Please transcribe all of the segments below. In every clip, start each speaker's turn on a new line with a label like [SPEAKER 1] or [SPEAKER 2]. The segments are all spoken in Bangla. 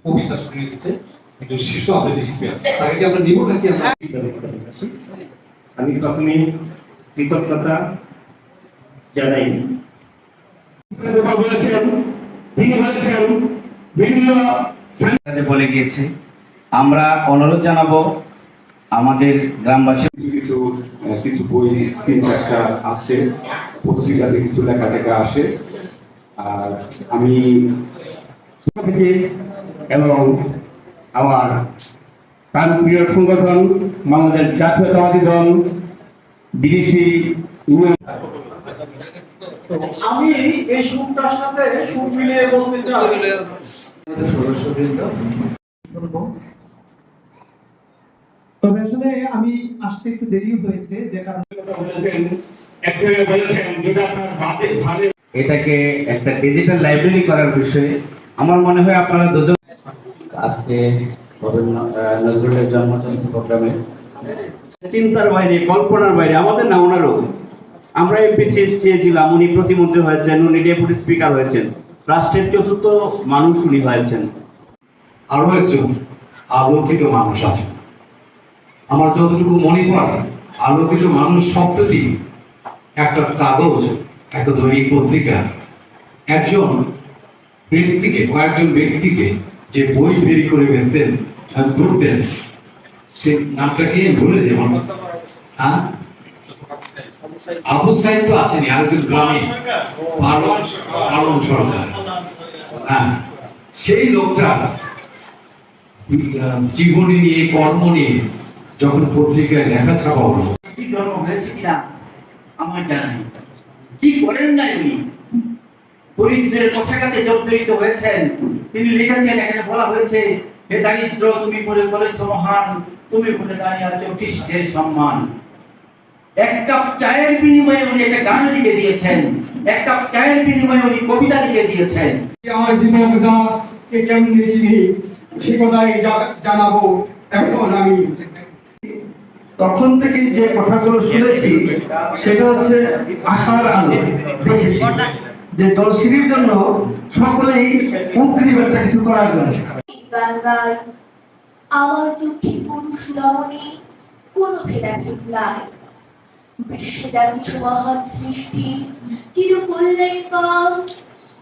[SPEAKER 1] কবিতা শুনে দিচ্ছে একজন শিশু আবৃত্তি শিল্পী আছে, তাকে কি আমরা নিব নাকি?
[SPEAKER 2] আমি প্রথমে কৃতজ্ঞতা জানাই। তিনি বলেছেন বিভিন্ন বলে গিয়েছে, আমরা অনুরোধ জানাবো আমাদের গ্রামবাসী।
[SPEAKER 3] কিছু বই 3-4টা আছে, পত্রিকাতে কিছু লেখা টেখা আসে। আর আমি
[SPEAKER 2] এবং আমার প্রাণপ্রিয় সংগঠন বাংলাদেশ জাতীয়তাবাদী দল বিদেশি
[SPEAKER 4] আমি এই সুরটার সাথে সুর মিলিয়ে বলতে চাই
[SPEAKER 1] সদস্যবৃন্দ,
[SPEAKER 4] তবে আসলে আমি আসতে একটু দেরি হয়েছে, যে কারণে
[SPEAKER 2] এটাকে একটা ডিজিটাল লাইব্রেরি করার বিষয়ে আমার মনে হয় আপনারা দুজন আজকে নজরুলের জন্মজয়ন্তী প্রোগ্রামে চিন্তার বাইরে, কল্পনার বাইরে আমাদের না, ওনারও আমরা এমপি চেয়েছিলাম, উনি প্রতিমন্ত্রী হয়েছেন, উনি ডেপুটি স্পিকার হয়েছেন, রাষ্ট্রের চতুর্থ মানুষ উনি হয়েছেন।
[SPEAKER 1] আরো একজন আলোকিত মানুষ আছে আমার যতটুকু মনে পড়ে। আলোকিত মানুষ শব্দটি একটা কাগজ, একটা দৈনিক পত্রিকা, একজন ব্যক্তিকে, কয়েকজন ব্যক্তিকে যে বই বের করে বেচতেন, ঘুরতেন, সে নামটা কি ভুলে দেব। হ্যাঁ, আবু সাইদ তো আসেনি, আরেকজন গ্রামে পালন সরকার। হ্যাঁ, সেই লোকটা জীবনী নিয়ে, কর্ম নিয়ে যখন পত্রিকায় লেখা ছাপা হলো,
[SPEAKER 5] কি জন্ম হয়েছে কিনা আমার জানা নেই। কি করেন নাই উনি, দরিদ্রের পোশাকাতে জর্জরিত হয়েছেন। তিনি লিখেছেন, এখানে বলা হয়েছে, হে দারিদ্র তুমি মনে করেছ মহান, তুমি মনে দাঁড়িয়ে আছো খ্রিস্টের সম্মান। এক কাপ চায়ের বিনিময়ে উনি একটা গান লিখে দিয়েছেন, এক কাপ চায়ের বিনিময়ে উনি কবিতা লিখে দিয়েছেন।
[SPEAKER 4] আমার জীবনকে কেমনে চিনি সে কথাই জানাবো এখন আমি।
[SPEAKER 6] তখন থেকে যে কথাগুলো শুনেছি সেটা হচ্ছে আশার আলো দেখেছি, যে দর্শনীর জন্য সকলেই উদ্গ্রীব একটা কিছু করার জন্য।
[SPEAKER 7] আমার চোখে পুরুষ রমণী কোন ভেদাভেদ নাই। বিশ্বে যা কিছু মহান সৃষ্টি চিরকল্যাণকাল,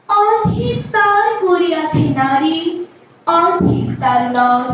[SPEAKER 7] অর্ধেক তার করিয়াছে নারী, অর্ধেক তার নয়।